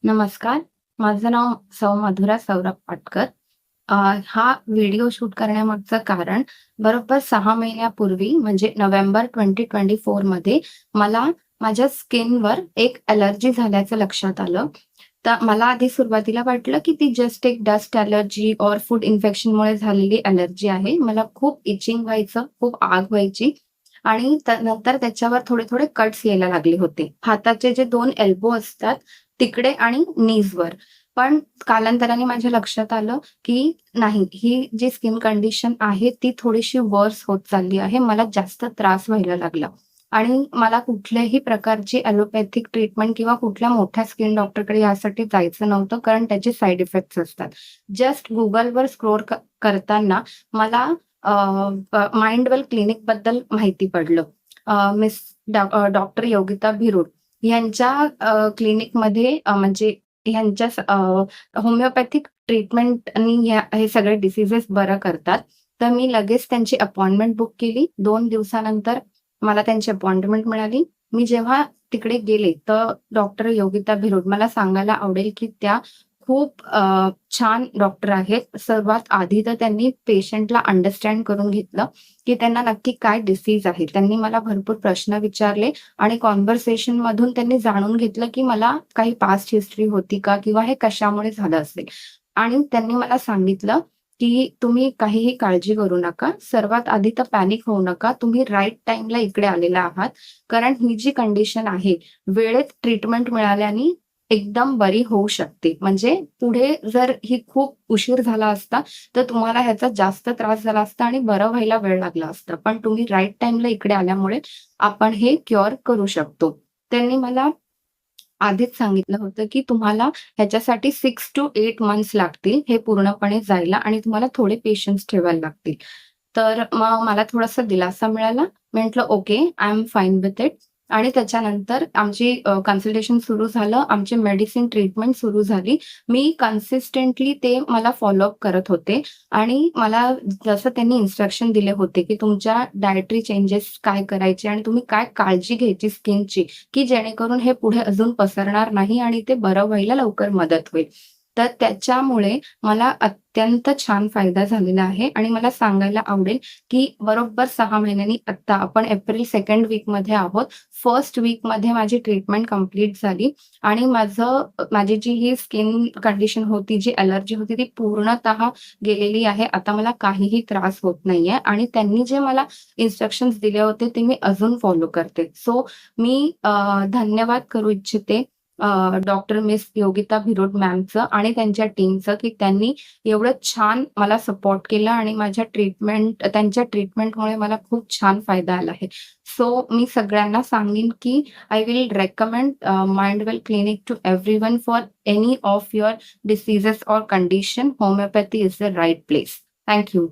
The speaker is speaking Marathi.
नमस्कार. माझं नाव सौ मधुरा सौरभ पाटकर. अ, हा व्हिडिओ शूट करण्यामागचं कारण बरोबर 6 महिन्यापूर्वी म्हणजे नोव्हेंबर 2024 मध्ये मला माझ्या स्किनवर एक ॲलर्जी झाल्याचं लक्षात आलं. तर मला आधी सुरुवातीला वाटलं, की ती जस्ट एक डस्ट ॲलर्जी और फूड इन्फेक्शनमुळे झालेली ॲलर्जी आहे. मला खूप इचिंग व्हायचं, खूप आग व्हायची आणि नंतर त्याच्यावर थोडे-थोडे कट्स यायला लागले होते. हाताचे जे 2 एल्बो असतात तिकडे आणि नीजवर. पण कालांतराने माझ्या लक्षात आलं, की नाही ही जी स्किन कंडिशन आहे ती थोडीशी वर्स होत चालली आहे. मला जास्त त्रास व्हायला लागला आणि मला कुठल्याही प्रकारची ॲलोपॅथिक ट्रीटमेंट किंवा कुठल्या मोठ्या स्किन डॉक्टरकडे यासाठी जायचं नव्हतं, कारण त्याचे साइड इफेक्ट्स असतात. जस्ट Googleवर स्क्रोल करताना मला माइंडवेल क्लिनिकबद्दल माहिती पडलं. मिस डॉक्टर योगिता भिरूड यांच्या क्लिनिकमध्ये म्हणजे ह्यांच्या होमिओपॅथिक ट्रीटमेंटनी हे सगळे डिसीजेस बरं करतात. तर मी लगेच त्यांची अपॉइंटमेंट बुक केली. 2 दिवसानंतर मला त्यांची अपॉइंटमेंट मिळाली. मी जेव्हा तिकडे गेले, तर डॉक्टर योगिता भिरूड मला सांगायला आवडेल, की त्या खूप छान डॉक्टर आहेत. सर्वात आधी तर त्यांनी पेशंटला अंडरस्टँड करून घेतलं, की त्यांना नक्की काय डिसीज आहे. त्यांनी मला भरपूर प्रश्न विचारले आणि कन्व्हर्सेशनमधून त्यांनी जाणून घेतलं, की मला काही पास्ट हिस्ट्री होती का? किंवा हे कशामुळे झालं असेल? आणि त्यांनी मला सांगितलं, की तुम्ही काहीही काळजी करू नका. सर्वात आधी तर पॅनिक होऊ नका. तुम्ही राइट टाईमला इकडे आलेला आहात. कारण ही जी कंडिशन आहे, वेळेत ट्रीटमेंट मिळाल्याने एकदम बरी होऊ शकते. म्हणजे पुढे जर ही खूप उशीर झाला असता, तर तुम्हाला ह्याचा जास्त त्रास झाला असता आणि बरं व्हायला वेळ लागला असता. पण तुम्ही राइट टाईमला इकडे आल्यामुळे आपण हे क्युअर करू शकतो. त्यांनी मला आधीच सांगितलं होतं, की तुम्हाला ह्याच्यासाठी 6 to 8 मंथ्स लागतील हे पूर्णपणे जायला आणि तुम्हाला थोडे पेशन्स ठेवायला लागतील. तर मग मला थोडासा दिलासा मिळाला. म्हटलं, "okay, I am fine with it." आणि त्याच्यानंतर आमची कन्सल्टेशन सुरू झालं. आमची मेडिसिन ट्रीटमेंट सुरू झाली. मी कन्सिस्टंटली ते मला फॉलोअप करत होते आणि मला जसं त्यांनी इन्स्ट्रक्शन दिले होते, की तुमच्या डायटरी चेंजेस काय करायचे आणि तुम्ही काय काळजी घ्यायची स्किनची, की जेणेकरून हे पुढे अजून पसरणार नाही आणि ते बरं व्हायला लवकर मदत होईल. तर त्याच्यामुळे मला अत्यंत छान फायदा झालेला आहे आणि मला सांगायला आवडेल, की बरोबर 6 महिन्यांनी आत्ता आपण एप्रिल 2nd वीकमध्ये आहोत. फर्स्ट वीकमध्ये माझी ट्रीटमेंट कंप्लीट झाली आणि माझी जी ही स्किन कंडिशन होती, जी ॲलर्जी होती ती पूर्णतः गेलेली आहे. आता मला काहीही त्रास होत नाहीये आणि त्यांनी जे मला इन्स्ट्रक्शन्स दिले होते ते मी अजून फॉलो करते. सो मी धन्यवाद करू इच्छिते डॉक्टर मिस योगिता भिरोड मॅमचं आणि त्यांच्या टीमचं, की त्यांनी एवढं छान मला सपोर्ट केला आणि त्यांच्या ट्रीटमेंटमुळे मला खूप छान फायदा आला आहे. सो मी सगळ्यांना सांगेन, की I will recommend Mindwell clinic to everyone for any of your diseases और condition. Homeopathy is the right place. Thank you.